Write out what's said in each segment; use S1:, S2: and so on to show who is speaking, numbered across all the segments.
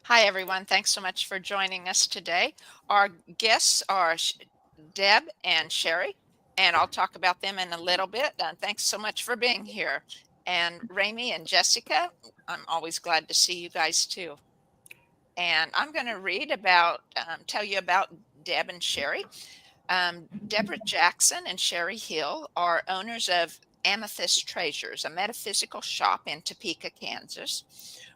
S1: Hi, everyone. Thanks so much for joining us today. Our guests are Deb and Sherry, and I'll talk about them in a little bit. Thanks so much for being here. And Rami and Jessica, I'm always glad to see you guys too. And I'm going to tell you about Deb and Sherry. Debra Jackson and Sherry Hill are owners of Amethyst Treasures, a metaphysical shop in Topeka, Kansas,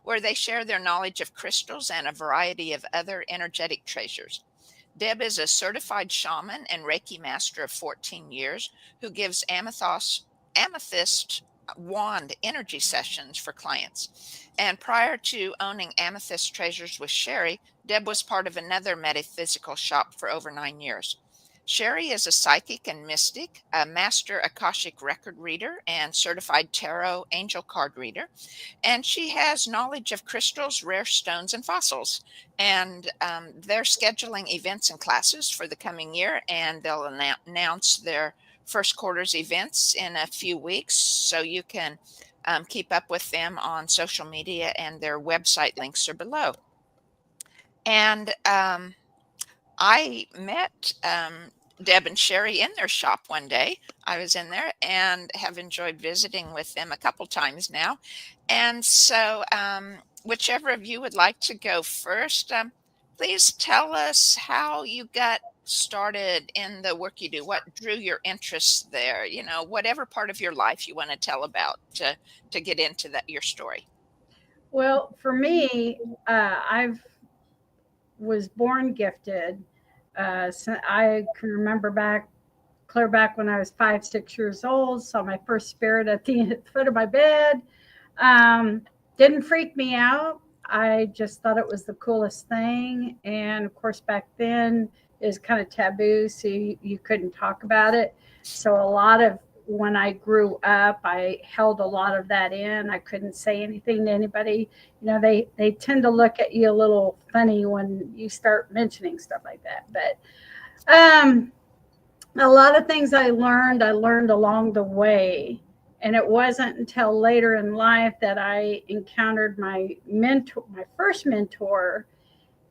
S1: where they share their knowledge of crystals and a variety of other energetic treasures. Deb is a certified shaman and Reiki master of 14 years who gives amethyst wand energy sessions for clients. And prior to owning Amethyst Treasures with Sherry, Deb was part of another metaphysical shop for over 9 years. Sherry is a psychic and mystic, a Master Akashic Record Reader, and certified Taro angel card reader. And she has knowledge of crystals, rare stones, and fossils. And they're scheduling events and classes for the coming year, and they'll announce their first quarter's events in a few weeks. So you can keep up with them on social media, and their website links are below. And I met Deb and Sherry in their shop one day. I was in there and have enjoyed visiting with them a couple times now. And so, whichever of you would like to go first, please tell us how you got started in the work you do. What drew your interest there? You know, whatever part of your life you want to tell about to get into that your story.
S2: Well, for me, I was born gifted. So I can remember clear back when I was 5, 6 years old. Saw my first spirit at the foot of my bed. Didn't freak me out. I just thought it was the coolest thing. And of course, back then it was kind of taboo, so you couldn't talk about it. So a lot of when I grew up, I held a lot of that in. I couldn't say anything to anybody. They tend to look at you a little funny when you start mentioning stuff like that. But a lot of things I learned along the way. And it wasn't until later in life that I encountered my first mentor,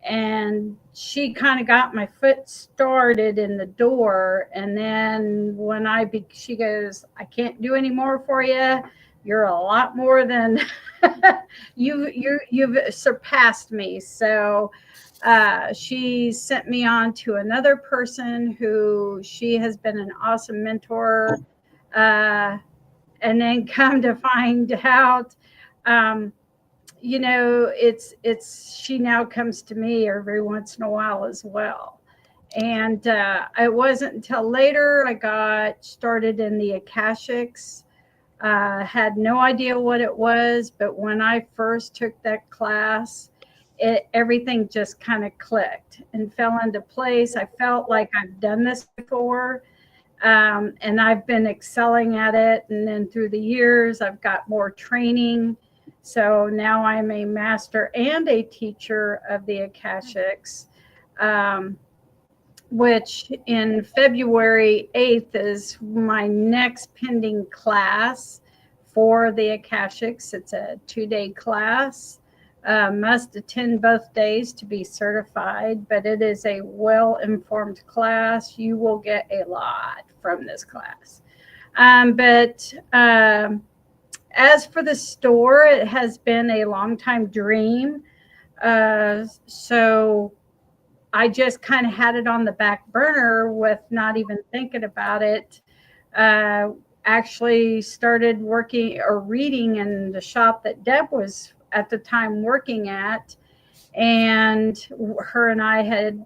S2: and she kind of got my foot started in the door. And then she goes, I can't do any more for you. You're a lot more than you've surpassed me. So she sent me on to another person who she has been an awesome mentor. Uh, and then come to find out, um, it's she now comes to me every once in a while as well. And it wasn't until later I got started in the Akashics. Had no idea what it was, but when I first took that class, everything just kind of clicked and fell into place. I felt like I've done this before, and I've been excelling at it. And then through the years, I've got more training. So now I'm a master and a teacher of the Akashics, um, which in February 8th is my next pending class for the Akashics. It's a 2-day class. Must attend both days to be certified, but it is a well-informed class. You will get a lot from this class. But as for the store, it has been a long time dream. So I just kind of had it on the back burner with not even thinking about it. Actually started working or reading in the shop that Deb was at the time working at. And her and I had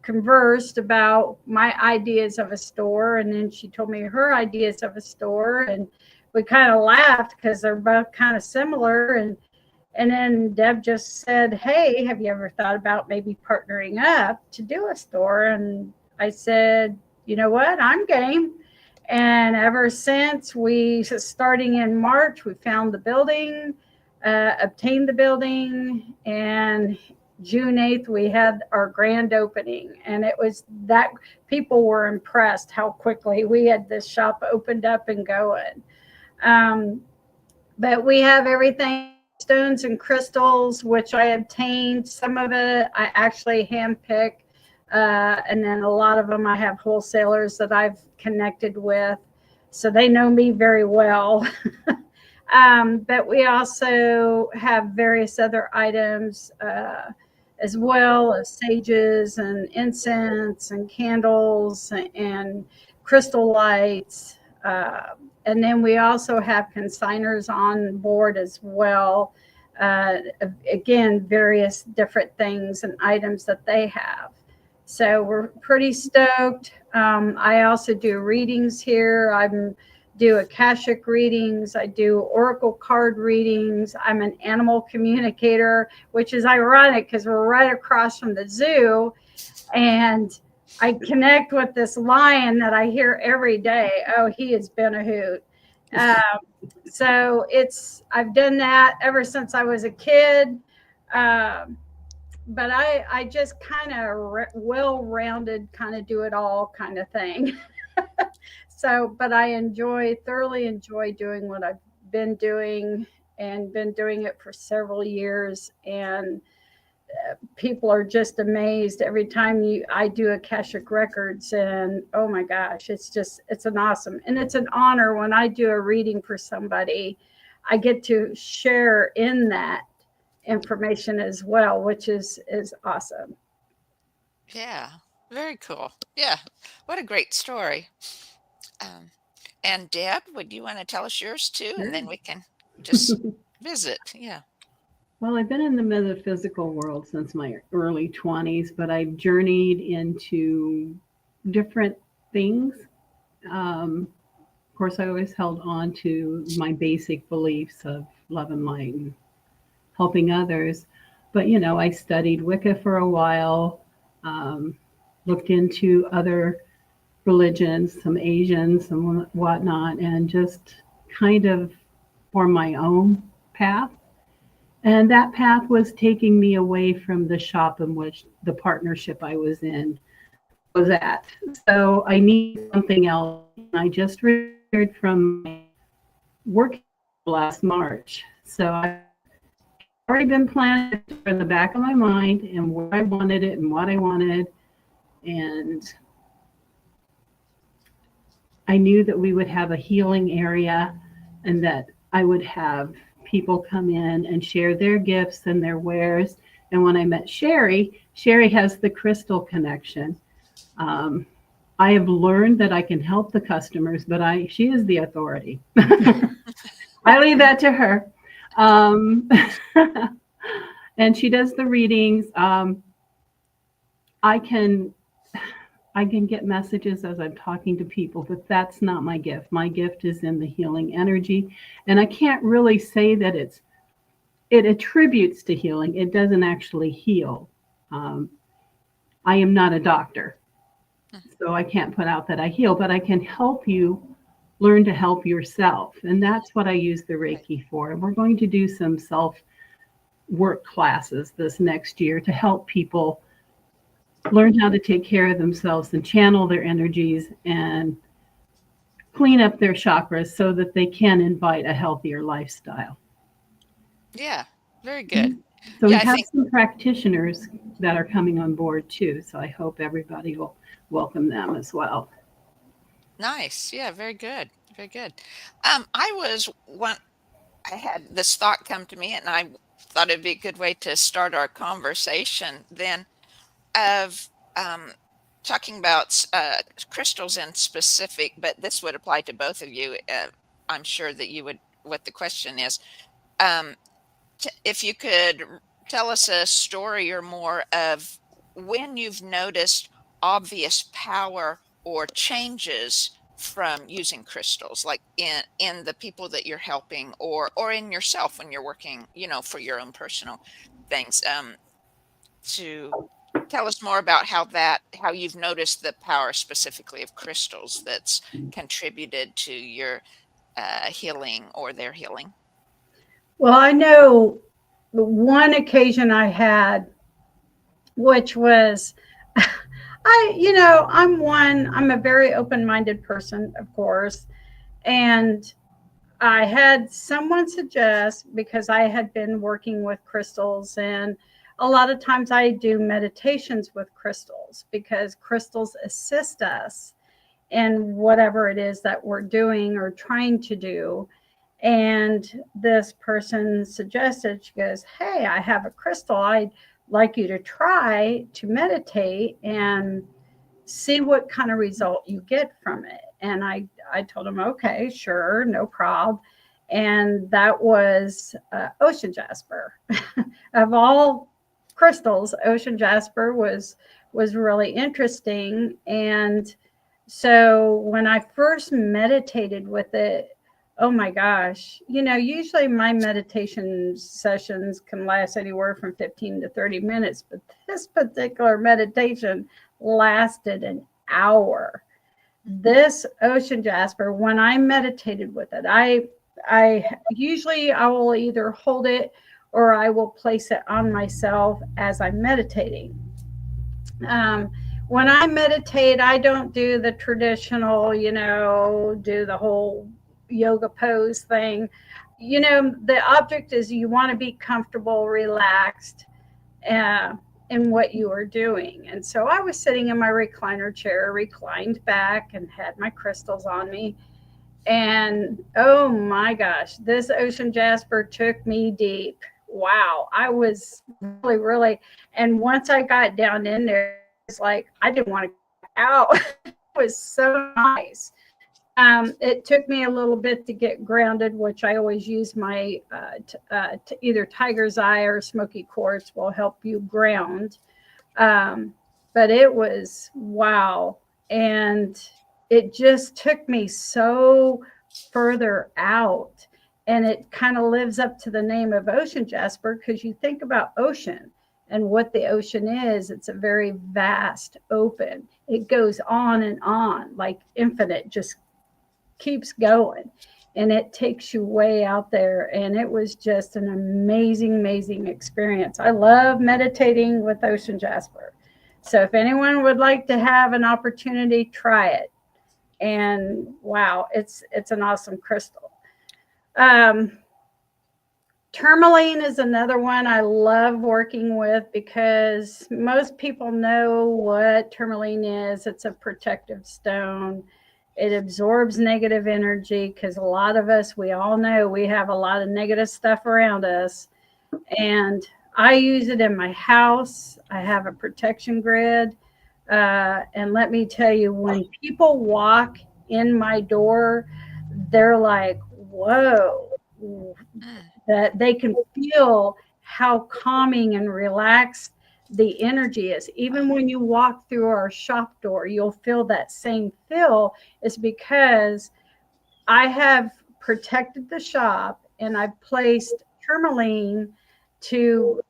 S2: conversed about my ideas of a store. And then she told me her ideas of a store. And we kind of laughed because they're both kind of similar. And then Deb just said, hey, have you ever thought about maybe partnering up to do a store? And I said, you know what? I'm game. And ever since starting in March, we found the building, obtained the building, and June 8th, we had our grand opening. And it was that people were impressed how quickly we had this shop opened up and going. But we have everything stones and crystals, which I obtained. Some of it I actually handpick. And then a lot of them I have wholesalers that I've connected with. So they know me very well. But we also have various other items, as well as sages and incense and candles and crystal lights. And then we also have consigners on board as well. Again, various different things and items that they have. So we're pretty stoked. I also do readings here. I do Akashic readings. I do oracle card readings. I'm an animal communicator, which is ironic because we're right across from the zoo. And I connect with this lion that I hear every day. Oh, he has been a hoot. So I've done that ever since I was a kid. But I just kind of well-rounded, kind of do it all kind of thing. So, but I thoroughly enjoy doing what I've been doing and been doing it for several years. And people are just amazed every time I do Akashic Records, and oh my gosh, it's an awesome, and it's an honor when I do a reading for somebody. I get to share in that information as well, which is awesome.
S1: Yeah, very cool. Yeah, what a great story. And Deb, would you want to tell us yours too? And then we can just visit. Yeah.
S3: Well, I've been in the metaphysical world since my early 20s, but I've journeyed into different things. Of course, I always held on to my basic beliefs of love and light and helping others. But, I studied Wicca for a while, looked into other religions, some Asian, some whatnot, and just kind of formed my own path. And that path was taking me away from the shop in which the partnership I was in was at. So I needed something else. I just retired from my work last March. So I've already been planning in the back of my mind and where I wanted it and what I wanted. And I knew that we would have a healing area and that I would have people come in and share their gifts and their wares. And when I met Sherry has the crystal connection. I have learned that I can help the customers, but she is the authority. I leave that to her. And she does the readings. I can get messages as I'm talking to people, but that's not my gift. My gift is in the healing energy. And I can't really say that it attributes to healing. It doesn't actually heal. I am not a doctor, so I can't put out that I heal, but I can help you learn to help yourself. And that's what I use the Reiki for. And we're going to do some self-work classes this next year to help people learn how to take care of themselves and channel their energies and clean up their chakras so that they can invite a healthier lifestyle.
S1: Yeah, very good.
S3: So we have some practitioners that are coming on board too. So I hope everybody will welcome them as well.
S1: Nice. Yeah, very good. Very good. I had this thought come to me, and I thought it'd be a good way to start our conversation then, of talking about crystals in specific, but this would apply to both of you. I'm sure that you would, what the question is, if you could tell us a story or more of when you've noticed obvious power or changes from using crystals, like in the people that you're helping, or in yourself when you're working, for your own personal things, to tell us more about how you've noticed the power specifically of crystals that's contributed to your healing or their healing.
S2: Well, I know the one occasion I had, which was, I'm a very open-minded person, of course. And I had someone suggest, because I had been working with crystals, and a lot of times I do meditations with crystals because crystals assist us in whatever it is that we're doing or trying to do. And this person suggested, she goes, "Hey, I have a crystal. I'd like you to try to meditate and see what kind of result you get from it." And I told him, okay, sure, no problem. And that was ocean jasper. Of all crystals, ocean jasper was really interesting. And so when I first meditated with it, oh my gosh, usually my meditation sessions can last anywhere from 15 to 30 minutes, but this particular meditation lasted an hour. This ocean jasper, when I meditated with it, I usually I will either hold it or I will place it on myself as I'm meditating. Um, when I meditate, I don't do the traditional, do the whole yoga pose thing. The object is you want to be comfortable, relaxed, uh, in what you are doing. And so I was sitting in my recliner chair, reclined back, and had my crystals on me. And oh my gosh, this ocean jasper took me deep. Wow. I was really, really, and once I got down in there, it's like I didn't want to get out. It was so nice. It took me a little bit to get grounded, which I always use my either tiger's eye or smoky quartz will help you ground. Um, but it was wow. And it just took me so further out. And it kind of lives up to the name of ocean jasper because you think about ocean and what the ocean is. It's a very vast open. It goes on like infinite, just keeps going, and it takes you way out there. And it was just an amazing experience. I love meditating with ocean jasper. So if anyone would like to have an opportunity, try it. And wow, it's an awesome crystal. um, Tourmaline is another one I love working with because most people know what tourmaline is. It's a protective stone. It absorbs negative energy because a lot of us, we all know we have a lot of negative stuff around us. And I use it in my house. I have a protection grid. And let me tell you, when people walk in my door, they're like, whoa, that they can feel how calming and relaxed the energy is. Even when you walk through our shop door, you'll feel that same feel. Is because I have protected the shop and I've placed tourmaline to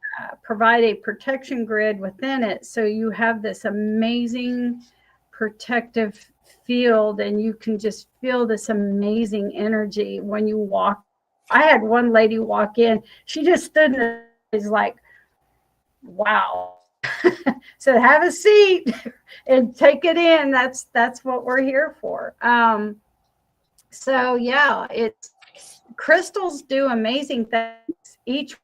S2: provide a protection grid within it. So you have this amazing protective field and you can just feel this amazing energy when you walk. I had one lady walk in, she just stood and is like, wow. So have a seat and take it in. That's what we're here for. So yeah, it's crystals do amazing things. Each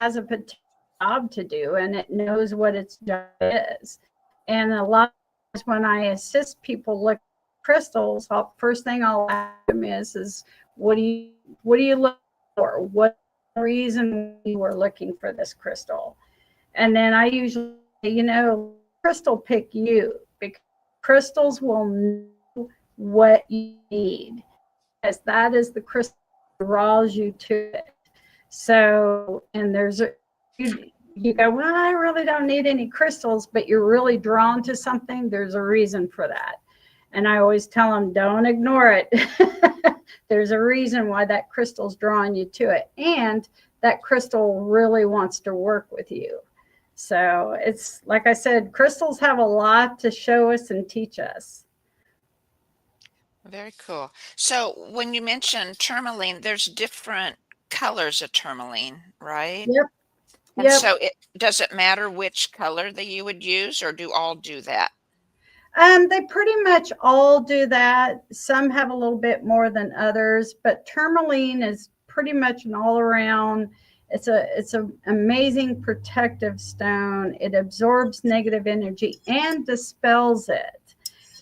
S2: has a particular job to do, and it knows what its job is. And a lot of times when I assist people look at crystals, first thing I'll ask them is what do you look for? What reason you were looking for this crystal? And then I usually, crystal pick you, because crystals will know what you need, as that is the crystal that draws you to it. So, and you go, well, I really don't need any crystals, but you're really drawn to something. There's a reason for that. And I always tell them, don't ignore it. There's a reason why that crystal's drawing you to it. And that crystal really wants to work with you. So it's like I said, crystals have a lot to show us and teach us.
S1: Very cool. So when you mentioned tourmaline, there's different colors of tourmaline, right?
S2: Yep.
S1: And
S2: Yep.
S1: so does it matter which color that you would use, or do all do that?
S2: They pretty much all do that. Some have a little bit more than others, but tourmaline is pretty much an all around. It's a amazing protective stone. It absorbs negative energy and dispels it.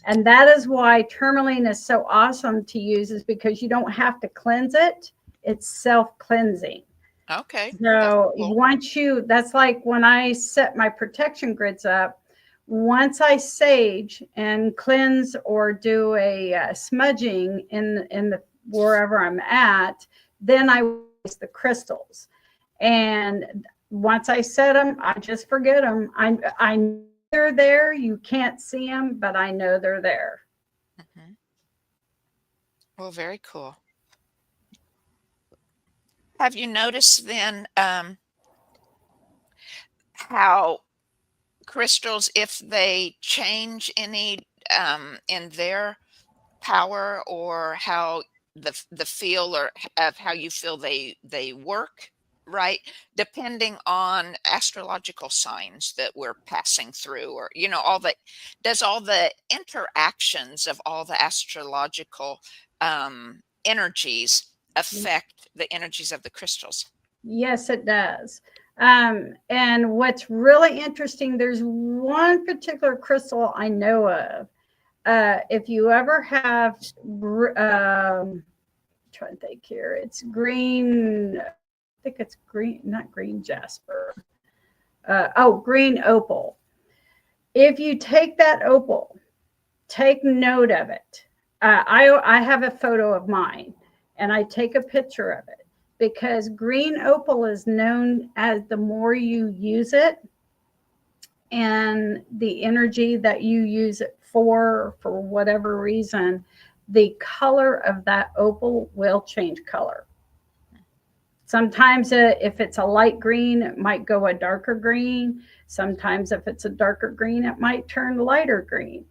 S2: And that is why tourmaline is so awesome to use, is because you don't have to cleanse it. It's self-cleansing.
S1: Okay.
S2: So
S1: Cool.
S2: that's like when I set my protection grids up, once I sage and cleanse or do a smudging in the wherever I'm at, then I use the crystals. And once I set them, I just forget them. I know they're there. You can't see them, but I know they're there.
S1: Mhm. Well, very cool. Have you noticed then how crystals, if they change any in their power, or how the feel or of how you feel they work, right, depending on astrological signs that we're passing through, or all the does all the interactions of all the astrological energies affect the energies of the crystals?
S2: Yes, it does. And what's really interesting, there's one particular crystal I know of. If you ever have, trying to think here, it's green. I think it's green, not green jasper. Green opal. If you take that opal, take note of it. I have a photo of mine, and I take a picture of it, because green opal is known as, the more you use it and the energy that you use it for whatever reason, the color of that opal will change color. Sometimes if it's a light green, it might go a darker green. Sometimes if it's a darker green, it might turn lighter green.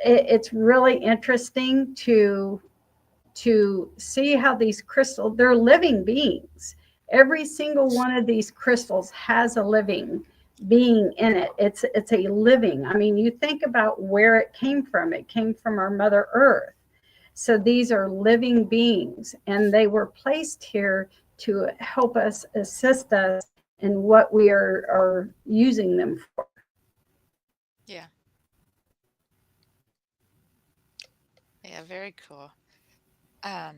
S2: It's really interesting to see how these crystals, they're living beings. Every single one of these crystals has a living being in it. It's a living. I mean, you think about where it came from. It came from our Mother Earth. So these are living beings, and they were placed here to help us, assist us in what we are using them for.
S1: Yeah. Yeah, very cool. Um,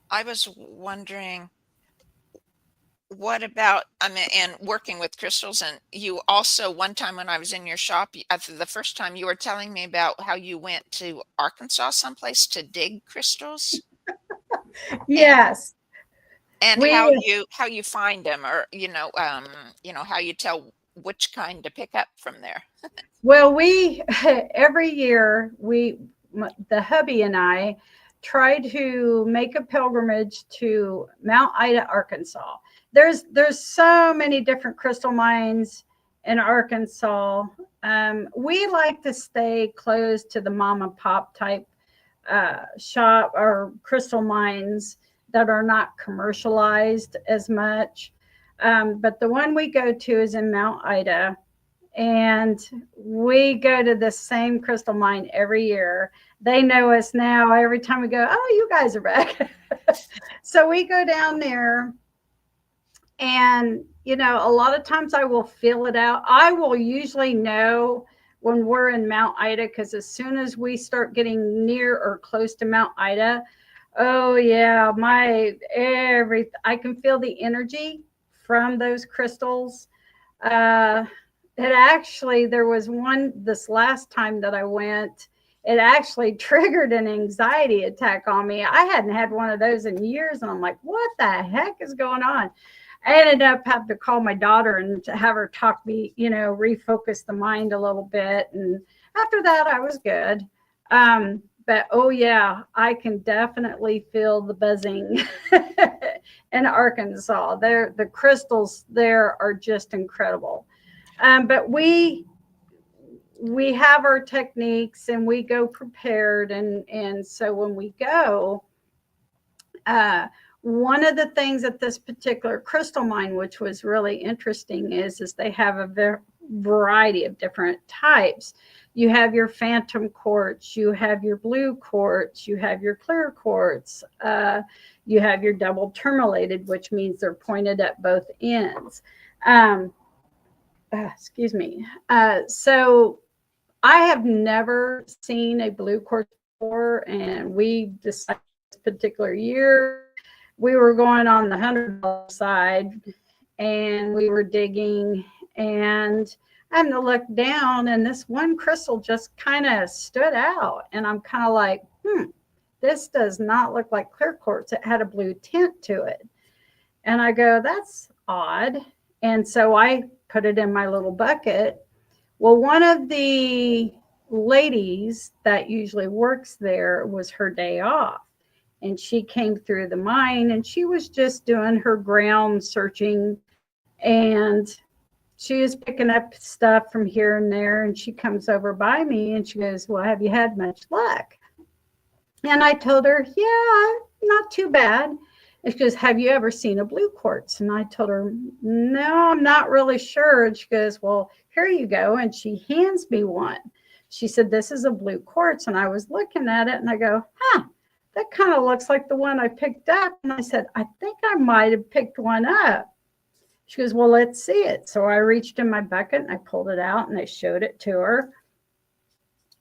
S1: I was wondering, what about, I mean, and working with crystals, and you also, one time when I was in your shop, the first time, you were telling me about how you went to Arkansas someplace to dig crystals, and
S2: Yes, we
S1: how you find them, or how you tell which kind to pick up from there.
S2: Well, we every year the hubby and I try to make a pilgrimage to Mount Ida, Arkansas. There's so many different crystal mines in Arkansas. We like to stay close to the mom and pop type shop or crystal mines that are not commercialized as much. But the one we go to is in Mount Ida, and we go to the same crystal mine every year. They know us now. Every time we go, oh, you guys are back. So we go down there, and a lot of times I will feel it out. I will usually know when we're in Mount Ida, because as soon as we start getting near or close to Mount Ida, oh yeah, I can feel the energy from those crystals. There was one this last time that I went, it actually triggered an anxiety attack on me. I hadn't had one of those in years, and I'm like, what the heck is going on? I ended up having to call my daughter and to have her talk me, refocus the mind a little bit. And after that, I was good. But oh yeah, I can definitely feel the buzzing in Arkansas. The crystals there are just incredible. But we have our techniques, and we go prepared, and so when we go, one of the things at this particular crystal mine, which was really interesting, is they have a variety of different types. You have your phantom quartz, you have your blue quartz, you have your clear quartz, you have your double tourmalated, which means they're pointed at both ends. Excuse me. So I have never seen a blue quartz before, and we decided this particular year we were going on the $100 side, and we were digging, and I happened to look down, and this one crystal just kind of stood out, and I'm kind of like, this does not look like clear quartz. It had a blue tint to it, and I go, that's odd. And so I put it in my little bucket. Well, one of the ladies that usually works there was her day off, and she came through the mine, and she was just doing her ground searching, and she was picking up stuff from here and there, and she comes over by me and she goes, well, have you had much luck? And I told her, yeah, not too bad. And she goes, have you ever seen a blue quartz? And I told her, no, I'm not really sure. And she goes, well, here you go. And she hands me one. She said, this is a blue quartz. And I was looking at it and I go, that kind of looks like the one I picked up. And I said, I think I might have picked one up. She goes, well, let's see it. So I reached in my bucket and I pulled it out and I showed it to her.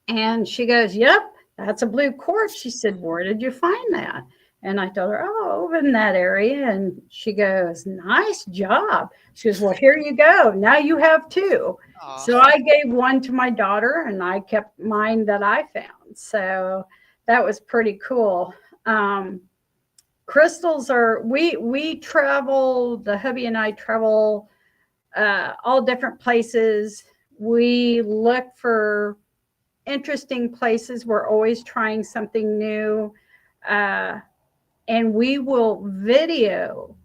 S2: And she goes, yep, that's a blue quartz. She said, where did you find that? And I told her, oh, over in that area. And she goes, nice job. She goes, well, here you go. Now you have two. Aww. So I gave one to my daughter and I kept mine that I found. So that was pretty cool. Crystals are, we travel, the hubby and I travel all different places. We look for interesting places. We're always trying something new. And we will video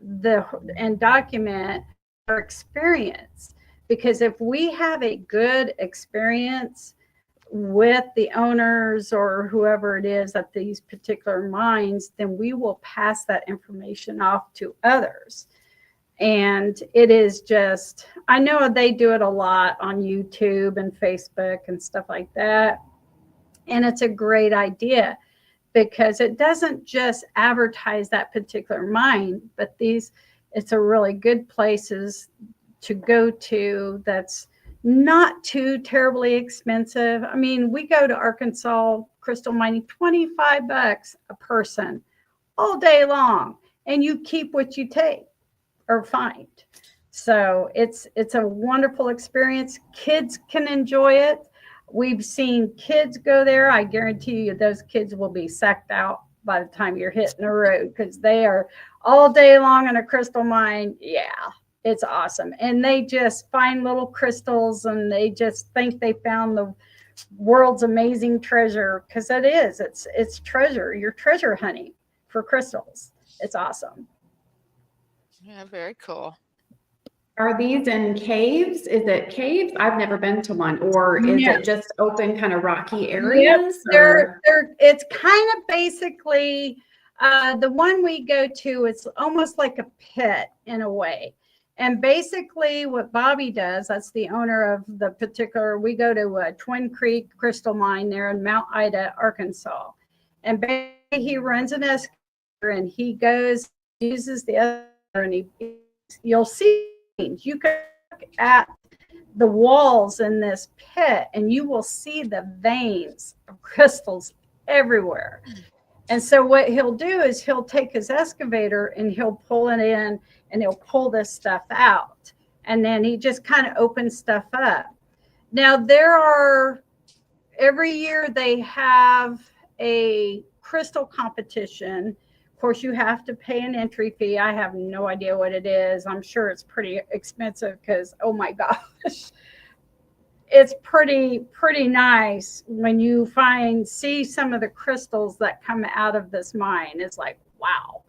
S2: and document our experience, because if we have a good experience with the owners or whoever it is at these particular mines, then we will pass that information off to others. And it is just, I know they do it a lot on YouTube and Facebook and stuff like that. And it's a great idea, because it doesn't just advertise that particular mine, but it's a really good places to go to that's not too terribly expensive. I mean, we go to Arkansas crystal mining, $25 a person all day long, and you keep what you take or find. So it's a wonderful experience. Kids can enjoy it. We've seen kids go there. I guarantee you those kids will be sacked out by the time you're hitting the road, because they are all day long in a crystal mine. Yeah, it's awesome. And they just find little crystals and they just think they found the world's amazing treasure, because it is. It's treasure. You're treasure hunting for crystals. It's awesome.
S1: Yeah, very cool.
S4: Are these in caves? Is it caves? I've never been to one. Or is it just open kind of rocky areas?
S2: Yep. It's kind of basically the one we go to, it's almost like a pit in a way. And basically what Bobby does, that's the owner of the particular, we go to Twin Creek Crystal Mine there in Mount Ida, Arkansas. And basically he runs an excavator and he goes, uses the other, and you'll see, you can look at the walls in this pit and you will see the veins of crystals everywhere. And so what he'll do is he'll take his excavator and he'll pull it in and he'll pull this stuff out. And then he just kind of opens stuff up. Now every year they have a crystal competition. Of course, you have to pay an entry fee. I have no idea what it is. I'm sure it's pretty expensive because, oh my gosh, it's pretty nice when you see some of the crystals that come out of this mine. It's like, wow.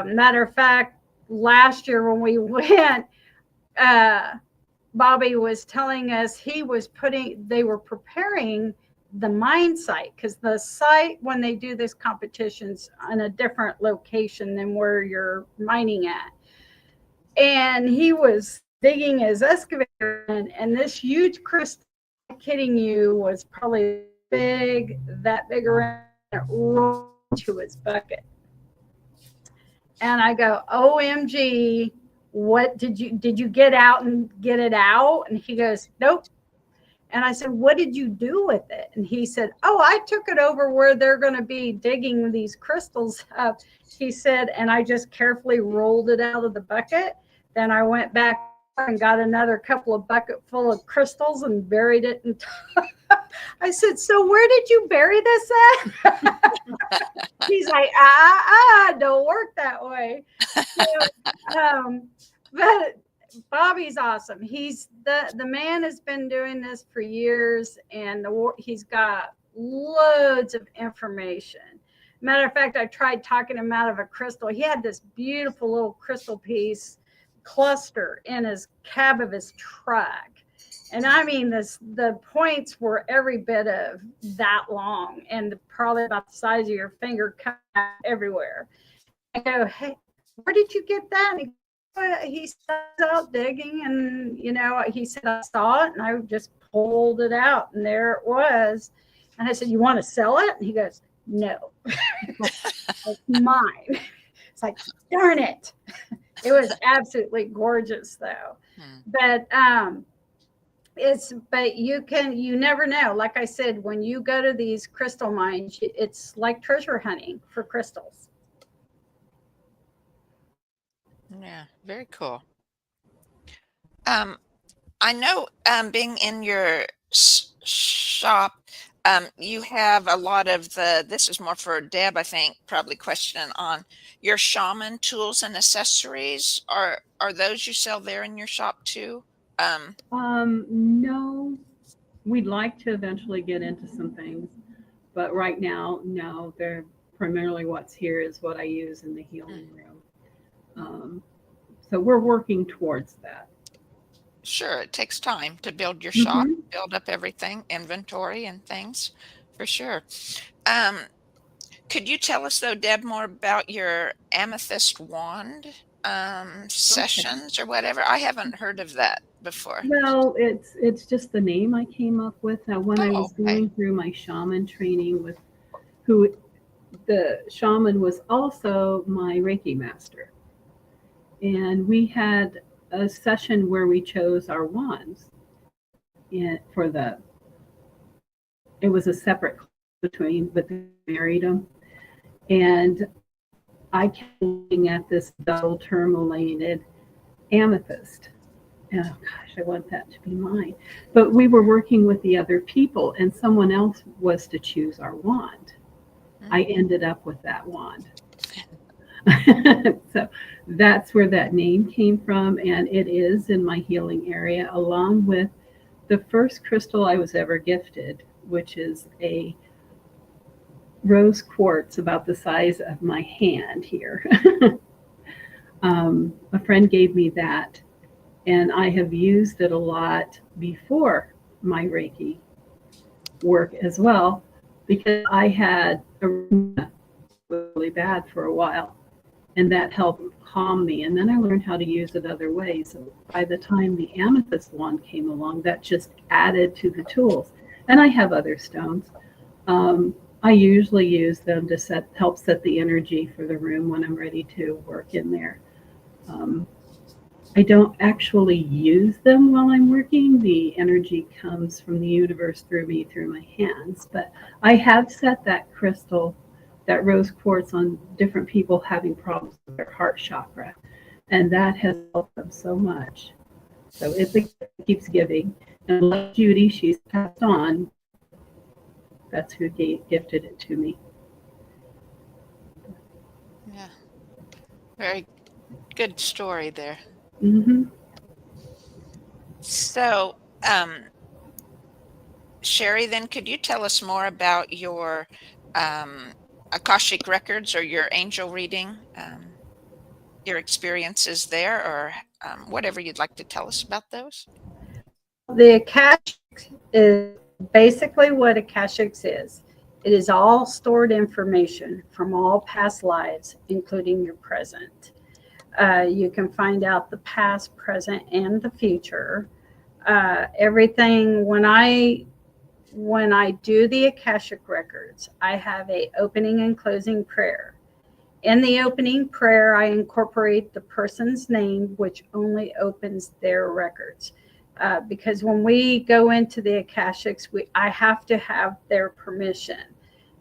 S2: Matter of fact, last year when we went, Bobby was telling us they were preparing the mine site, because the site, when they do this competitions on a different location than where you're mining at. And he was digging his excavator in, and this huge crystal, I'm not kidding you, was probably that big around, it rolled into his bucket. And I go, OMG, what did you get out and get it out? And he goes, nope. And I said, what did you do with it? And he said, oh, I took it over where they're going to be digging these crystals up. He said, and I just carefully rolled it out of the bucket. Then I went back and got another couple of bucket full of crystals and buried it. And I said, so where did you bury this at? He's like, don't work that way. So, but Bobby's awesome. He's the man has been doing this for years, and he's got loads of information. Matter of fact, I tried talking him out of a crystal. He had this beautiful little crystal piece cluster in his cab of his truck. And I mean, the points were every bit of that long and probably about the size of your finger, cut everywhere. I go, hey, where did you get that? And he starts out digging, and he said, I saw it and I just pulled it out, and there it was. And I said, you want to sell it? And he goes, no. It's mine. It's like, darn it. It was absolutely gorgeous though. But you never know. Like I said, when you go to these crystal mines, it's like treasure hunting for crystals.
S1: Yeah, very cool. I know, being in your shop, you have a lot of this is more for Deb, I think, probably questioning on your shaman tools and accessories. Are those you sell there in your shop too?
S3: No, we'd like to eventually get into some things, but right now, no, they're primarily what's here is what I use in the healing room. So we're working towards that.
S1: Sure, it takes time to build your shop, build up everything, inventory and things, for sure. Could you tell us though, Deb, more about your Amethyst Wand sessions or whatever? I haven't heard of that before.
S3: Well, it's just the name I came up with. Now, when I was going through my shaman training with the shaman was also my Reiki master. And we had a session where we chose our wands. It was a separate but they married them. And I kept looking at this double tourmalated amethyst. Oh gosh, I want that to be mine. But we were working with the other people, and someone else was to choose our wand. I ended up with that wand. So that's where that name came from, and it is in my healing area, along with the first crystal I was ever gifted, which is a rose quartz about the size of my hand here. A friend gave me that, and I have used it a lot before my Reiki work as well, because I had a really bad for a while, and that helped calm me. And then I learned how to use it other ways. So by the time the Amethyst Wand came along, that just added to the tools. And I have other stones. I usually use them to help set the energy for the room when I'm ready to work in there. I don't actually use them while I'm working. The energy comes from the universe through me, through my hands. But I have set that crystal, that rose quartz, on different people having problems with their heart chakra. And that has helped them so much. So it keeps giving. And like Judy, she's passed on. That's who gifted it to me.
S1: Yeah. Very good story there. So, Sherry, then could you tell us more about your Akashic records or your angel reading, your experiences there, or whatever you'd like to tell us about those?
S2: The Akashic is basically what Akashics is. It is all stored information from all past lives, including your present. You can find out the past, present, and the future. Everything, when I do the Akashic records, I have a opening and closing prayer. In the opening prayer, I incorporate the person's name, which only opens their records. Because when we go into the Akashics, I have to have their permission.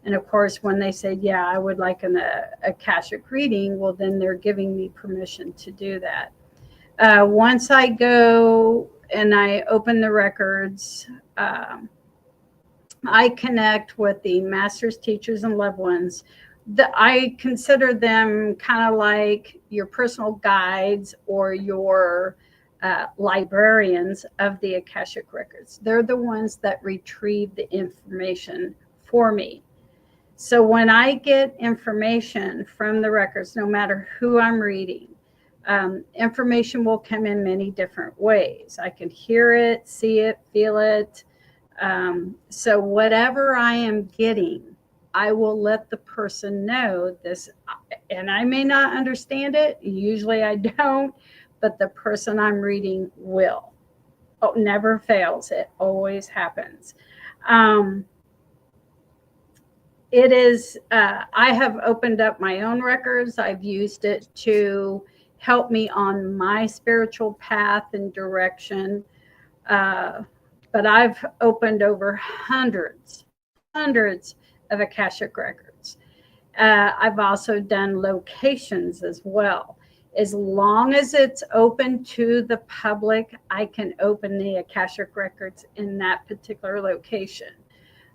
S2: And of course, when they say, yeah, I would like an Akashic reading, well, then they're giving me permission to do that. Once I go and I open the records, I connect with the masters, teachers, and loved ones. I consider them kind of like your personal guides or your librarians of the Akashic records. They're the ones that retrieve the information for me. So when I get information from the records, no matter who I'm reading, information will come in many different ways. I can hear it, see it, feel it. So whatever I am getting, I will let the person know this, and I may not understand it. Usually I don't, but the person I'm reading will. Oh, never fails. It always happens. It is, I have opened up my own records. I've used it to help me on my spiritual path and direction. But I've opened over hundreds of Akashic records. I've also done locations as well. As long as it's open to the public, I can open the Akashic records in that particular location.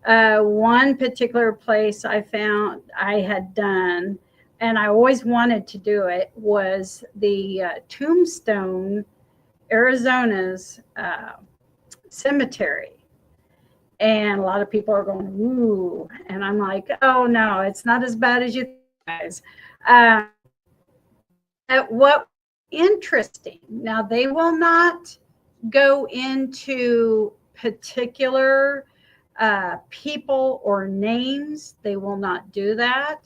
S2: One particular place I found I had done, and I always wanted to do it, was the Tombstone, Arizona's cemetery. And a lot of people are going, ooh. And I'm like, oh, no, it's not as bad as you think, guys. What interesting. Now, they will not go into particular people or names. They will not do that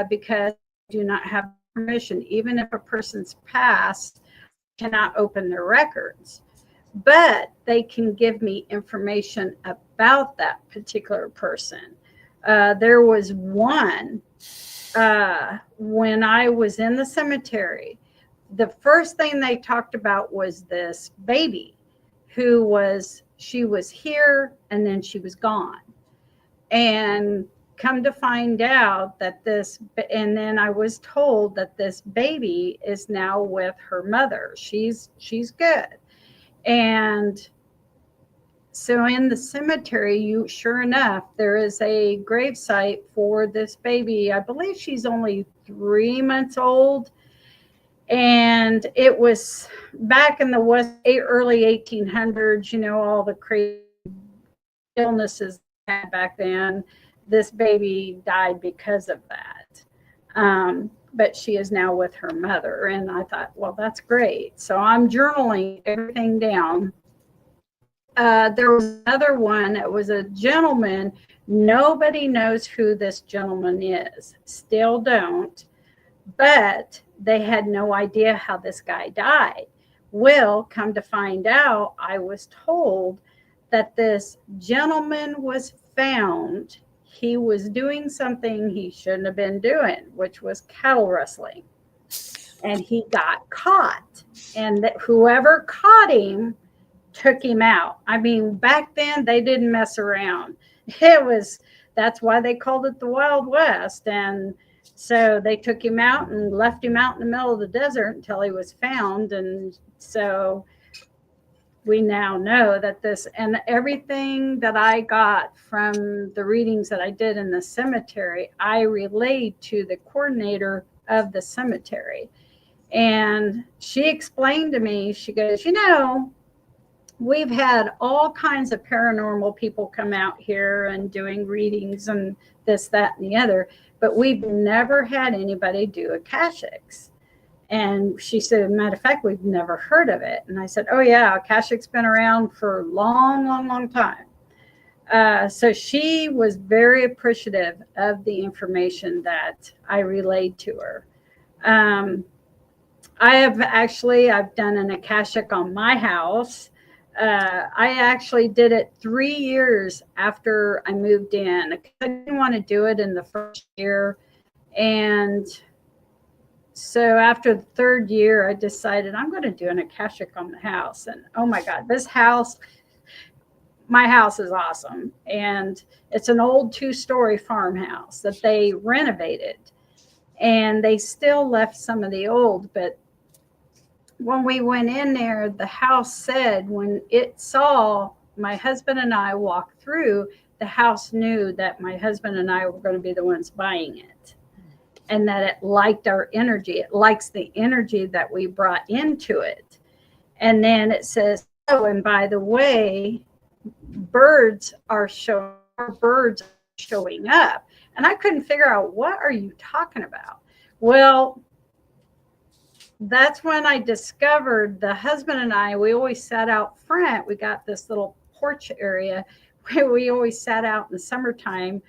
S2: because they do not have permission. Even if a person's passed, cannot open their records. But they can give me information about that particular person. There was one when I was in the cemetery. The first thing they talked about was this baby she was here and then she was gone. And come to find out that and then I was told that this baby is now with her mother. She's good. And so in the cemetery, sure enough, there is a gravesite for this baby. I believe she's only 3 months old. And it was back in the early 1800s, all the crazy illnesses had back then. This baby died because of that. But she is now with her mother. And I thought, well, that's great. So I'm journaling everything down. There was another one. It was a gentleman. Nobody knows who this gentleman is. Still don't. But they had no idea how this guy died. Well, come to find out, I was told that this gentleman was found. He was doing something he shouldn't have been doing, which was cattle rustling. And he got caught. And that whoever caught him took him out. I mean, back then they didn't mess around. That's why they called it the Wild West. And so they took him out and left him out in the middle of the desert until he was found. And so we now know that and everything that I got from the readings that I did in the cemetery, I relayed to the coordinator of the cemetery. And she explained to me, she goes, we've had all kinds of paranormal people come out here and doing readings and this, that, and the other, but we've never had anybody do Akashics. And she said, matter of fact, we've never heard of it. And I said, oh yeah, Akashic's been around for a long, long, long time. So she was very appreciative of the information that I relayed to her. I've done an Akashic on my house. I actually did it 3 years after I moved in. I didn't want to do it in the first year. And so after the third year, I decided I'm going to do an Akashic on the house. And oh my God, my house is awesome. And it's an old 2-story farmhouse that they renovated. And they still left some of the old, but when we went in there, the house said when it saw my husband and I walk through, the house knew that my husband and I were going to be the ones buying it, and that it liked our energy. It likes the energy that we brought into it. And then it says, oh, and by the way, birds are showing up. And I couldn't figure out, what are you talking about? Well, that's when I discovered the husband and I, we always sat out front. We got this little porch area where we always sat out in the summertime.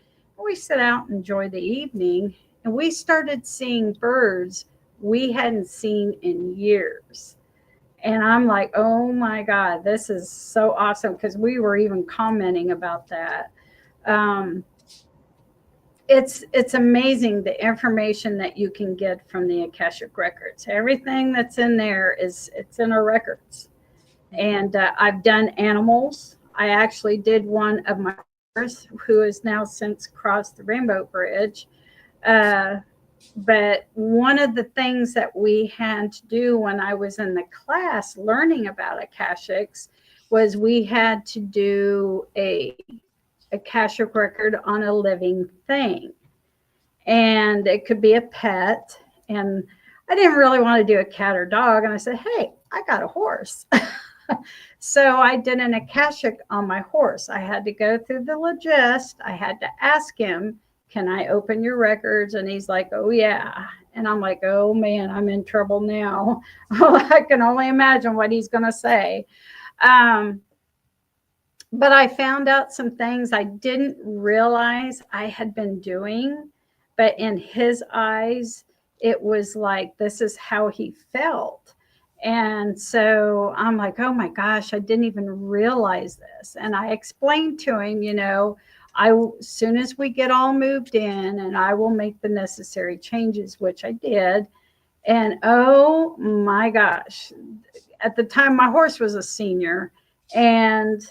S2: We sit out and enjoy the evening. And we started seeing birds we hadn't seen in years. And I'm like, oh my God, this is so awesome. Because we were even commenting about that. It's amazing the information that you can get from the Akashic records. Everything that's in there it's in our records. And I've done animals. I actually did one of my horse, who has now since crossed the Rainbow Bridge. But one of the things that we had to do when I was in the class learning about Akashics was we had to do a Akashic record on a living thing. And it could be a pet. And I didn't really want to do a cat or dog. And I said, hey, I got a horse. So I did an Akashic on my horse. I had to go through the logist. I had to ask him, can I open your records? And he's like, oh, yeah. And I'm like, oh, man, I'm in trouble now. I can only imagine what he's going to say. But I found out some things I didn't realize I had been doing. But in his eyes, it was like, this is how he felt. And so I'm like, oh my gosh, I didn't even realize this. And I explained to him, as soon as we get all moved in, and I will make the necessary changes, which I did. And oh my gosh, at the time my horse was a senior, and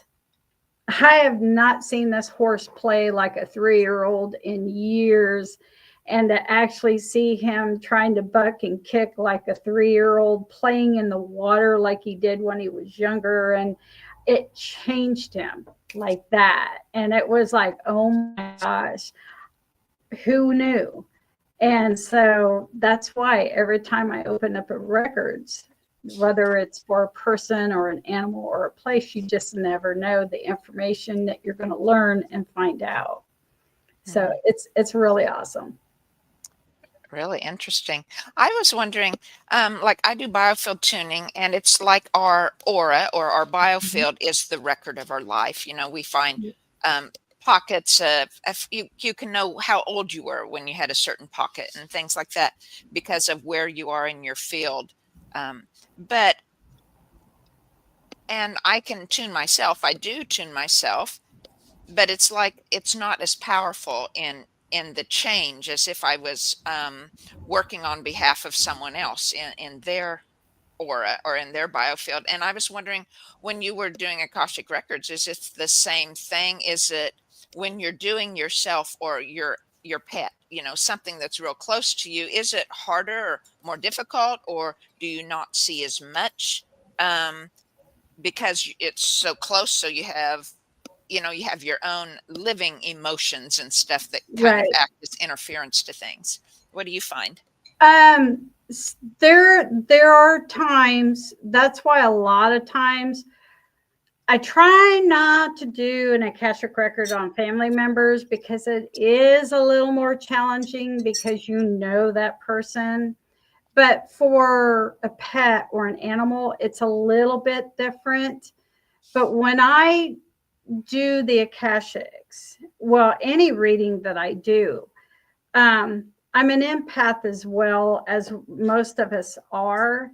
S2: I have not seen this horse play like a 3-year-old in years. And to actually see him trying to buck and kick like a 3-year-old, playing in the water like he did when he was younger. And it changed him like that. And it was like, oh my gosh, who knew? And so that's why every time I open up a records, whether it's for a person or an animal or a place, you just never know the information that you're going to learn and find out. So it's really awesome.
S1: Really interesting. I was wondering, like I do biofield tuning, and it's like our aura or our biofield is the record of our life. We find pockets of, you can know how old you were when you had a certain pocket and things like that because of where you are in your field. And I can tune myself. I do tune myself, but it's like it's not as powerful in the change as if I was working on behalf of someone else in their aura or in their biofield. And I was wondering, when you were doing Akashic Records, is it the same thing? Is it when you're doing yourself or your pet, something that's real close to you, is it harder or more difficult, or do you not see as much because it's so close? So you have your own living emotions and stuff that kind of act as interference to things. What do you find? There are times, that's why a lot of times I try not to do an Akashic record on family members, because it is a little more challenging because that person. But for a pet or an animal, it's a little bit different. But when I do the Akashics, well, any reading that I do,
S2: I'm an empath as well, as most of us are.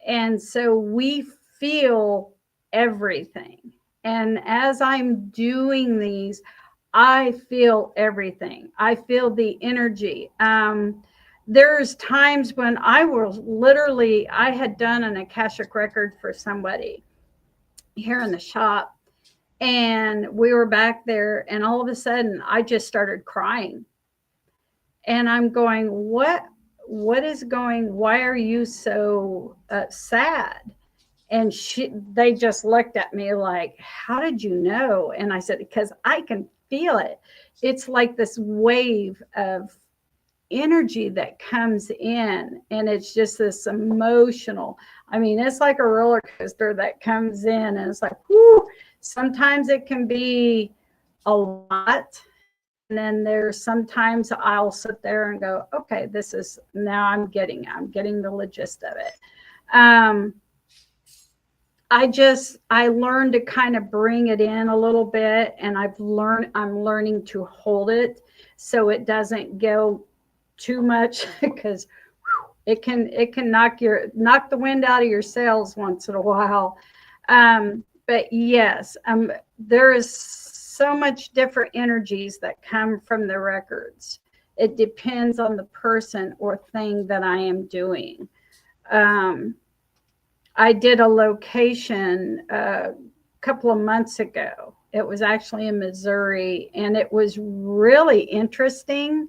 S2: And so we feel everything. And as I'm doing these, I feel everything. I feel the energy. There's times when I had done an Akashic record for somebody here in the shop, and we were back there, and all of a sudden I just started crying. And I'm going, what is going, why are you so sad? And they just looked at me like, how did you know? And I said, because I can feel it. It's like this wave of energy that comes in, and it's just this emotional, I mean, it's like a roller coaster that comes in, and it's like, whoo. Sometimes it can be a lot. And then there's sometimes I'll sit there and go, okay, this is, now I'm getting the gist of it. I learned to kind of bring it in a little bit, and I'm learning to hold it so it doesn't go too much, because it can knock the wind out of your sails once in a while. But yes, there is so much different energies that come from the records. It depends on the person or thing that I am doing. I did a location a couple of months ago. It was actually in Missouri, and it was really interesting.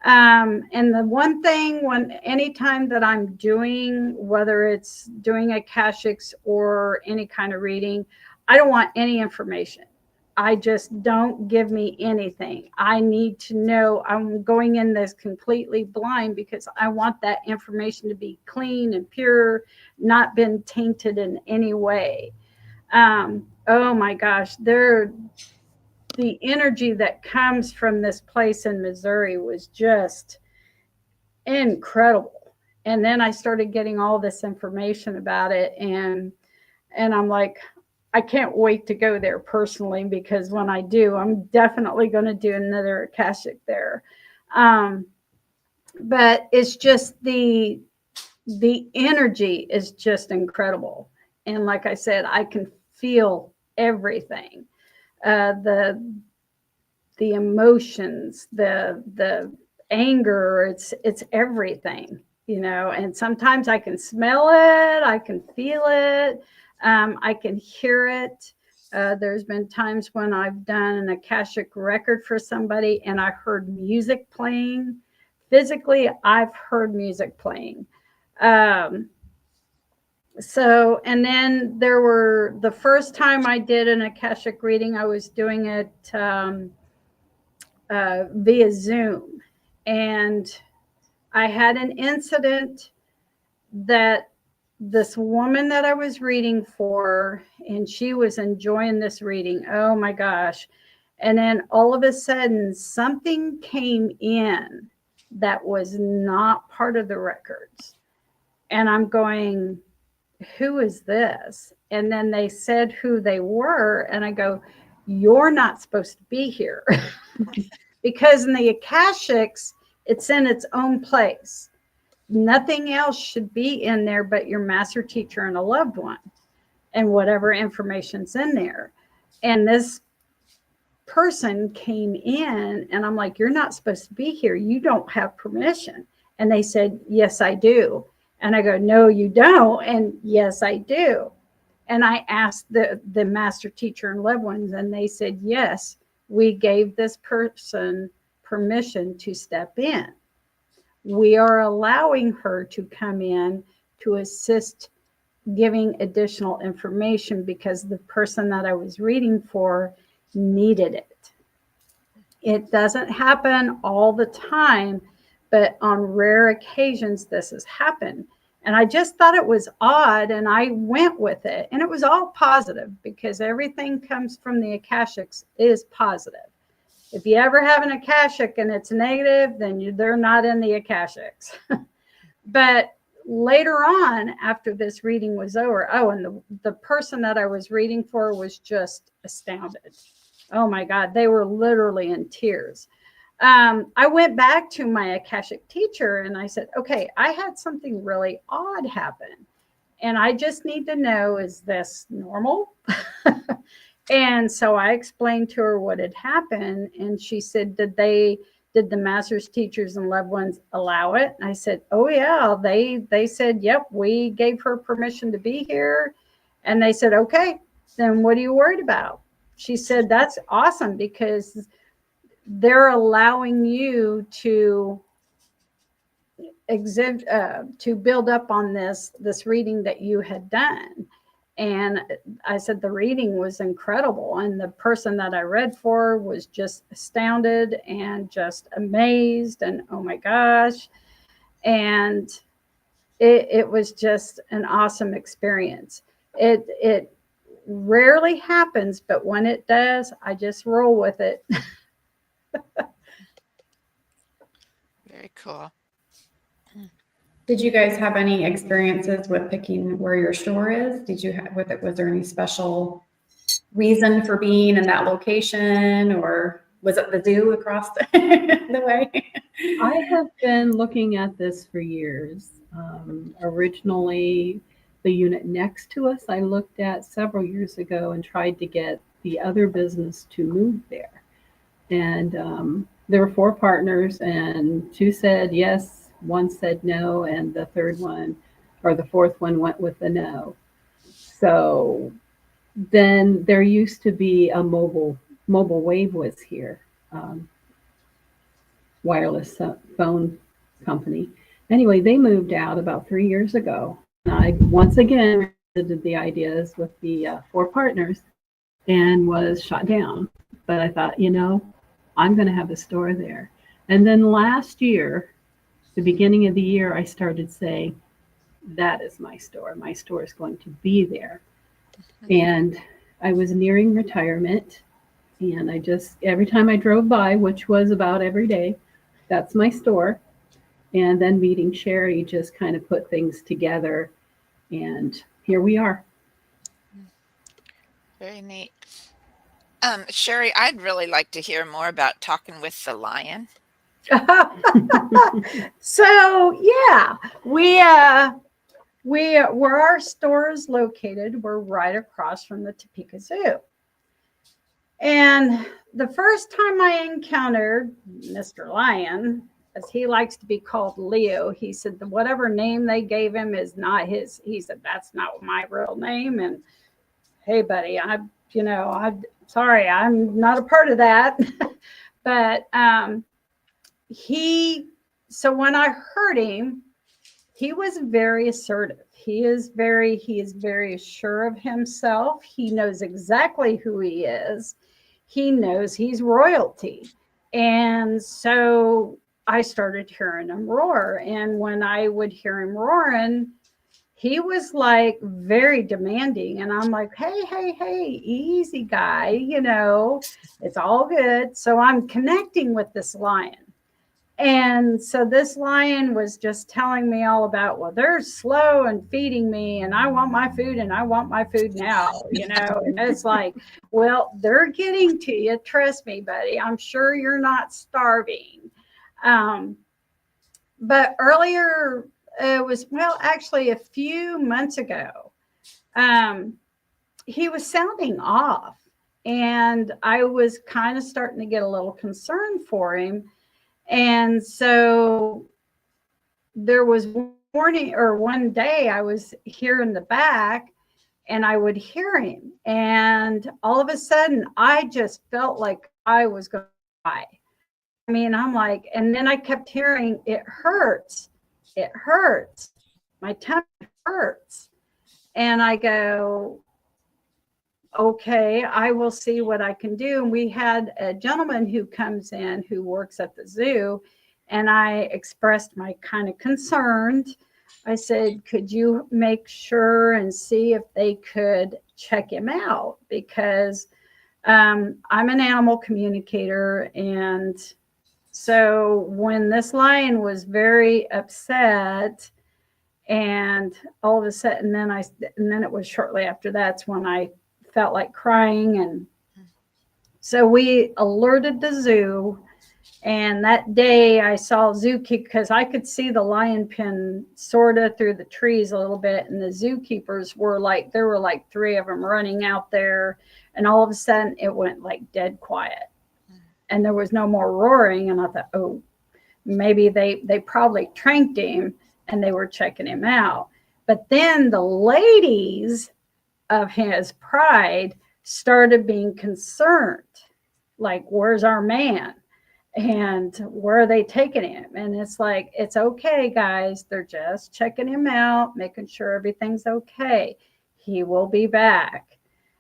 S2: And the one thing, anytime that I'm doing, whether it's doing Akashics or any kind of reading, I don't want any information. I just don't give me anything. I need to know. I'm going in this completely blind because I want that information to be clean and pure, not been tainted in any way. Oh my gosh, the energy that comes from this place in Missouri was just incredible. And then I started getting all this information about it, and I'm like, I can't wait to go there personally, because when I do, I'm definitely going to do another Akashic there. But it's just the energy is just incredible. And like I said, I can feel everything. The emotions, the anger, it's everything, and sometimes I can smell it, I can feel it, I can hear it. There's been times when I've done an Akashic record for somebody and I heard music playing. Physically, I've heard music playing. So, and then the first time I did an Akashic reading, I was doing it via Zoom. And I had an incident that this woman that I was reading for, and she was enjoying this reading. Oh my gosh. And then all of a sudden, something came in that was not part of the records. And I'm going, who is this? And then they said who they were. And I go, you're not supposed to be here. Because in the Akashics, it's in its own place. Nothing else should be in there but your master teacher and a loved one and whatever information's in there. And this person came in, and I'm like, you're not supposed to be here. You don't have permission. And they said, yes, I do. And I go, no, you don't. And yes, I do. And I asked the master teacher and loved ones, and they said, yes, we gave this person permission to step in. We are allowing her to come in to assist giving additional information because the person that I was reading for needed it. It doesn't happen all the time, but on rare occasions this has happened. And I just thought it was odd, and I went with it. And it was all positive, because everything comes from the Akashics is positive. If you ever have an Akashic and it's negative, then they're not in the Akashics. But later on, after this reading was over, and the person that I was reading for was just astounded. Oh my God, they were literally in tears. I went back to my Akashic teacher and I said, okay, I had something really odd happen. And I just need to know, is this normal? And so I explained to her what had happened. And she said, did the master's teachers and loved ones allow it? And I said, oh yeah, they said, yep, we gave her permission to be here. And they said, okay, then what are you worried about? She said, that's awesome, because they're allowing you to exhibit, to build up on this reading that you had done. And I said, the reading was incredible. And the person that I read for was just astounded and just amazed. And oh my gosh. And it was just an awesome experience. It rarely happens, but when it does, I just roll with it.
S1: Very cool.
S4: Did you guys have any experiences with picking where your store is? Did you have with it? Was there any special reason for being in that location, or was it the zoo across the way?
S3: I have been looking at this for years. Originally, the unit next to us, I looked at several years ago and tried to get the other business to move there. And there were 4 partners, and 2 said yes, 1 said no, and the 3rd one, or the 4th one, went with the no. So then there used to be a mobile wave was here, wireless phone company. Anyway, they moved out about 3 years ago. And I once again did the ideas with the 4 partners and was shot down. But I thought, I'm going to have a store there. And then last year, the beginning of the year, I started saying, that is my store. My store is going to be there. And I was nearing retirement. And I just, every time I drove by, which was about every day, that's my store. And then meeting Sherry just kind of put things together. And here we are.
S1: Very neat. Sherry, I'd really like to hear more about talking with the lion.
S2: So yeah, where our store is located, we're right across from the Topeka Zoo. And the first time I encountered Mr. Lion, as he likes to be called, Leo, he said that whatever name they gave him is not his. He said, that's not my real name. And hey, buddy, I'm sorry, I'm not a part of that. But so when I heard him, he was very assertive. He is very sure of himself. He knows exactly who he is. He knows he's royalty. And so I started hearing him roar. And when I would hear him roaring, he was like very demanding. And I'm like, hey, easy guy, it's all good. So I'm connecting with this lion. And so this lion was just telling me all about, well, they're slow and feeding me, and I want my food, and I want my food now, and it's like, well, they're getting to you. Trust me, buddy. I'm sure you're not starving. But earlier, it was, actually a few months ago, he was sounding off, and I was kind of starting to get a little concerned for him. And so there was one day I was here in the back and I would hear him. And all of a sudden I just felt like I was going to die. I mean, I'm like, and then I kept hearing, it hurts. It hurts. My tummy hurts. And I go, okay, I will see what I can do. And we had a gentleman who comes in who works at the zoo, and I expressed my kind of concerns. I said, could you make sure and see if they could check him out? Because I'm an animal communicator. And so when this lion was very upset, and all of a sudden, and then it was shortly after that's when I felt like crying. And so we alerted the zoo, And that day I saw zookeeper, because I could see the lion pen sort of through the trees a little bit. And the zookeepers were like, there were like 3 of them running out there. And all of a sudden it went like dead quiet. And there was no more roaring. And I thought, oh, maybe they probably tranked him and they were checking him out. But then the ladies of his pride started being concerned. Like, where's our man? And where are they taking him? And it's like, it's okay, guys. They're just checking him out, making sure everything's okay. He will be back.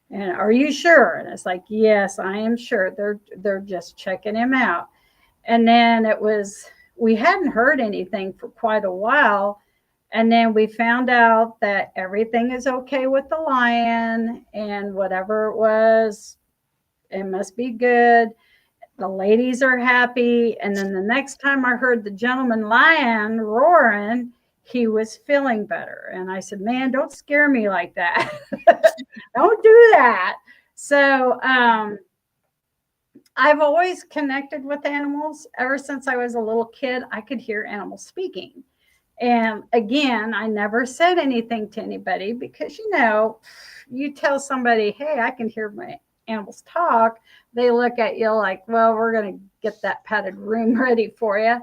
S2: And are you sure? And it's like, yes, I am sure. They're just checking him out. And then we hadn't heard anything for quite a while. And then we found out that everything is okay with the lion, and whatever it was, it must be good. The ladies are happy. And then the next time I heard the gentleman lion roaring, he was feeling better. And I said, man, don't scare me like that. Don't do that. So I've always connected with animals. Ever since I was a little kid, I could hear animals speaking. And again, I never said anything to anybody because, you tell somebody, hey, I can hear my animals talk. They look at you like, well, we're going to get that padded room ready for you.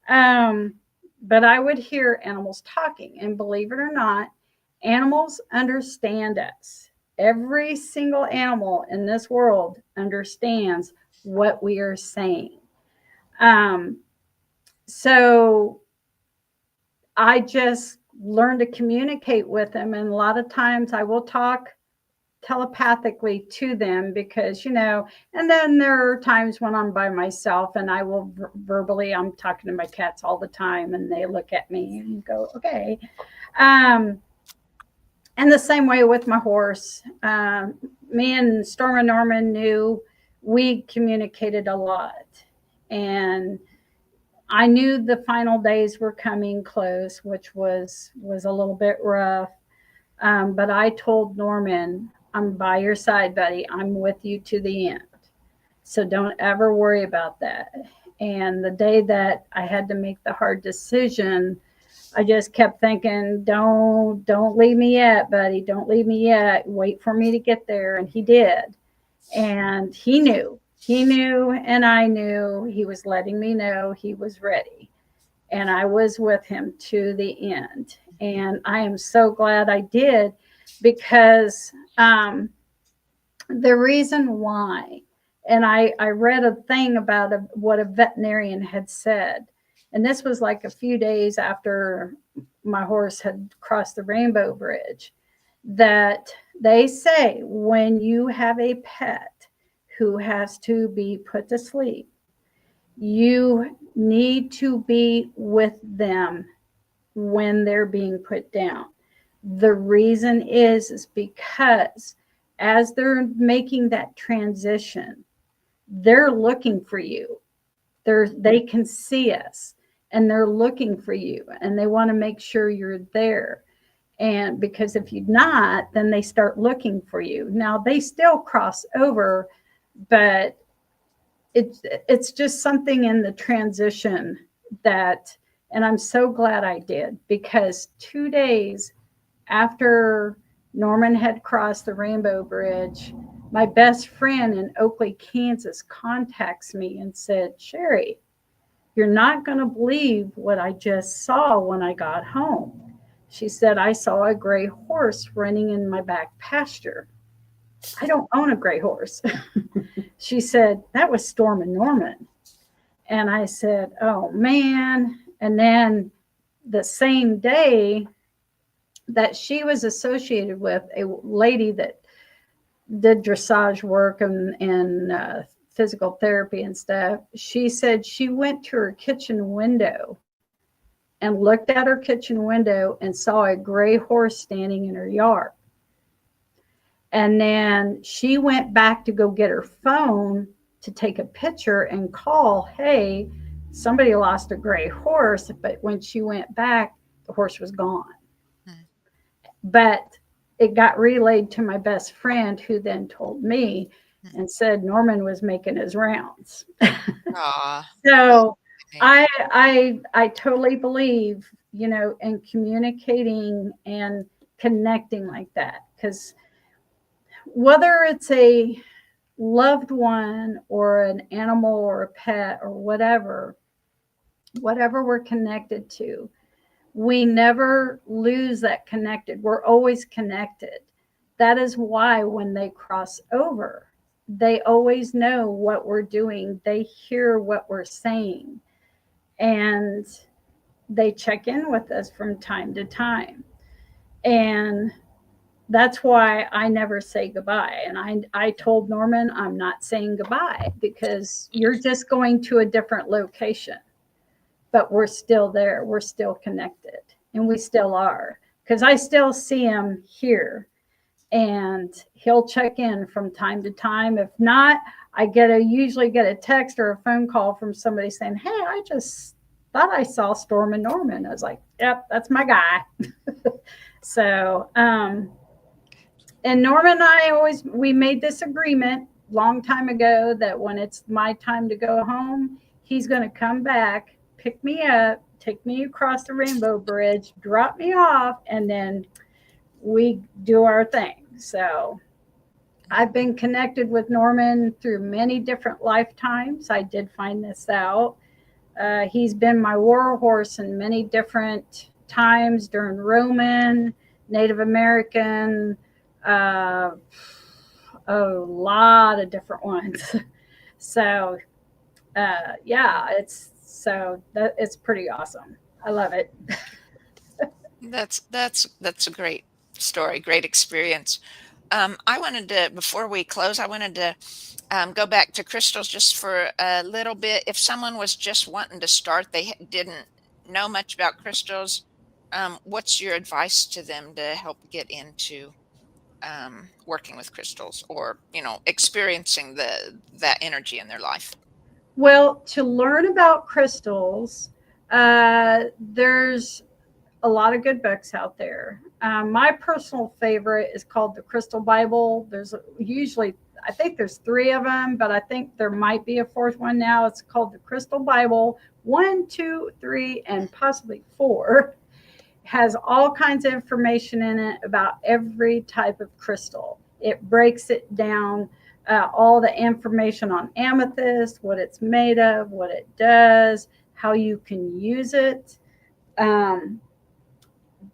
S2: But I would hear animals talking. And believe it or not, animals understand us. Every single animal in this world understands what we are saying. So I just learned to communicate with them. And a lot of times I will talk telepathically to them because, and then there are times when I'm by myself and I will verbally, I'm talking to my cats all the time and they look at me and go, okay. And the same way with my horse. Me and Storm and Norman knew we communicated a lot. And I knew the final days were coming close, which was a little bit rough. But I told Norman, I'm by your side, buddy. I'm with you to the end. So don't ever worry about that. And the day that I had to make the hard decision, I just kept thinking, don't leave me yet, buddy. Don't leave me yet. Wait for me to get there. And he did. And he knew, and I knew. He was letting me know he was ready. And I was with him to the end. And I am so glad I did, because the reason why, and I read a thing about what a veterinarian had said. And this was like a few days after my horse had crossed the Rainbow Bridge, that they say when you have a pet who has to be put to sleep, you need to be with them when they're being put down. The reason is because as they're making that transition, they're looking for you. They can see us and they're looking for you and they want to make sure you're there. And because if you're not, then they start looking for you. Now they still cross over, but it's just something in the transition that, and I'm so glad I did, because 2 days after Norman had crossed the Rainbow Bridge, my best friend in Oakley, Kansas contacts me and said, Sherry, you're not going to believe what I just saw when I got home. She said, I saw a gray horse running in my back pasture. I don't own a gray horse. She said, that was Storm and Norman. And I said, oh man. And then the same day that she was associated with a lady that did dressage work and physical therapy and stuff, she said she went to her kitchen window and looked at her kitchen window and saw a gray horse standing in her yard. And then she went back to go get her phone to take a picture and call, hey, somebody lost a gray horse. But when she went back, the horse was gone. But it got relayed to my best friend, who then told me. and said Norman was making his rounds.
S1: Aw.
S2: So
S1: Okay.
S2: I totally believe, in communicating and connecting like that, because whether it's a loved one or an animal or a pet or whatever we're connected to, we never lose that connected. We're always connected. That is why when they cross over, they always know what we're doing. They hear what we're saying, and they check in with us from time to time. And that's why I never say goodbye. And I told Norman, I'm not saying goodbye because you're just going to a different location, but we're still there. We're still connected, and we still are, because I still see him here, and he'll check in from time to time. If not, I usually get a text or a phone call from somebody saying, "Hey, I just thought I saw Storm and Norman." I was like, "Yep, that's my guy." So, and Norman and I we made this agreement long time ago that when it's my time to go home, he's going to come back, pick me up, take me across the Rainbow Bridge, drop me off, and then we do our thing. So I've been connected with Norman through many different lifetimes. I did find this out. He's been my war horse in many different times during Roman, Native American, a lot of different ones. So yeah, it's pretty awesome. I love it.
S1: That's a great story, great experience. I wanted to, before we close, I wanted to go back to crystals just for a little bit. If someone was just wanting to start, they didn't know much about crystals, what's your advice to them to help get into working with crystals, or experiencing that energy in their life?
S2: Well, to learn about crystals, there's a lot of good books out there. My personal favorite is called the Crystal Bible. I think there's 3 of them, but I think there might be a 4th one now. It's called the Crystal Bible 1, 2, 3, and possibly 4. Has all kinds of information in it about every type of crystal. It breaks it down, all the information on amethyst, what it's made of, what it does, how you can use it.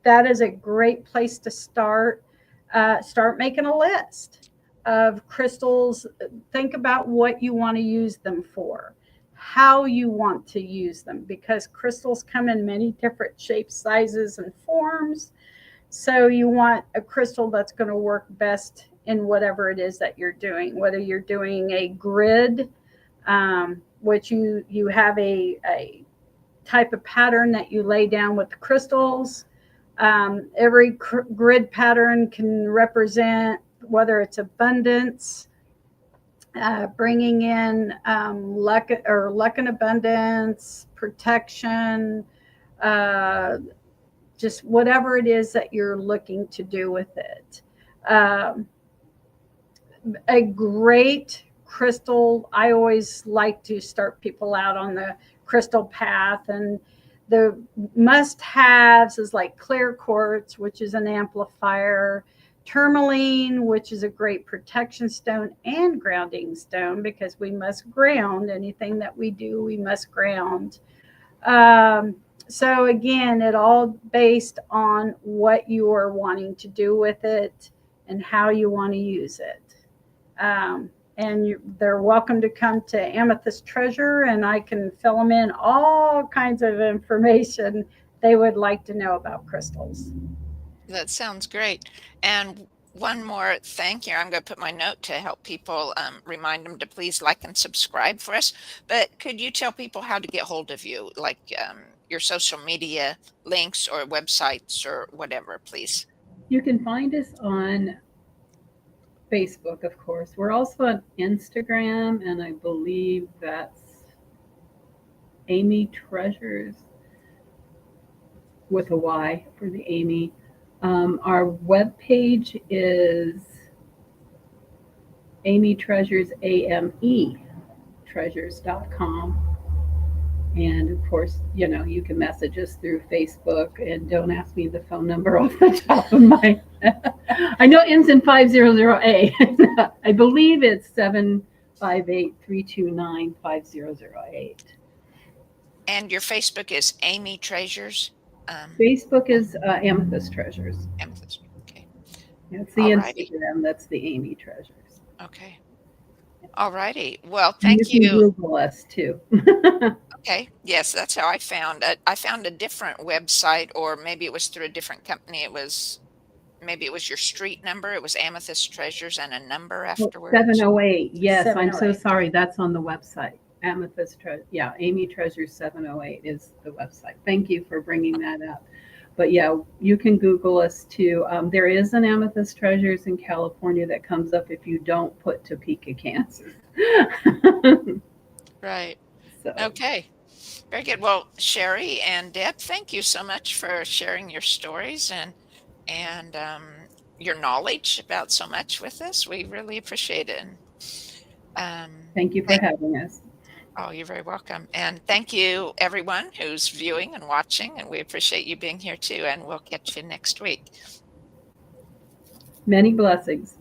S2: That is a great place to start. Start making a list of crystals. Think about what you want to use them for, how you want to use them, because crystals come in many different shapes, sizes, and forms. So you want a crystal that's going to work best in whatever it is that you're doing, whether you're doing a grid, which you have a type of pattern that you lay down with the crystals. Every grid pattern can represent whether it's abundance, bringing in luck and abundance, protection, just whatever it is that you're looking to do with it. A great crystal, I always like to start people out on the crystal path, and the must-haves is like clear quartz, which is an amplifier, tourmaline, which is a great protection stone and grounding stone, because we must ground anything that we do. We must ground. So again, it all based on what you are wanting to do with it and how you want to use it. They're welcome to come to Amethyst Treasure, and I can fill them in all kinds of information they would like to know about crystals.
S1: That sounds great. And one more thing here, I'm going to put my note to help people, remind them to please like and subscribe for us. But could you tell people how to get hold of you, like your social media links or websites or whatever, please?
S3: You can find us on Facebook, of course. We're also on Instagram, and I believe that's Amy Treasures with a Y for the Amy. Our webpage is Amy Treasures, AME treasures.com. And of course, you can message us through Facebook, and don't ask me the phone number off the top of my head. I know it ends in 500A. I believe it's 758-329-5008.
S1: And your Facebook is Amy Treasures.
S3: Facebook is Amethyst Treasures.
S1: Amethyst. Okay.
S3: It's the
S1: Alrighty.
S3: Instagram. That's the Amy Treasures.
S1: Okay. All righty. Well,
S3: And
S1: thank
S3: you.
S1: you.
S3: Can Google us too.
S1: Okay. Yes, that's how I found it. I found a different website, or maybe it was through a different company. Maybe it was your street number. It was Amethyst Treasures and a number afterwards.
S3: 708. Yes, I'm so
S2: 708.
S3: sorry. That's on the website. Amethyst Treasure. Yeah, Amy Treasures 708 is the website. Thank you for bringing that up. But yeah, you can Google us too. There is an Amethyst Treasures in California that comes up if you don't put Topeka, Kansas.
S1: Right.
S3: So,
S1: Okay. Very good. Well, Sherry and Deb, thank you so much for sharing your stories and your knowledge about so much with us. We really appreciate it.
S3: thank you for having us.
S1: Oh, you're very welcome. And thank you, everyone who's viewing and watching. And we appreciate you being here too. And we'll catch you next week.
S3: Many blessings.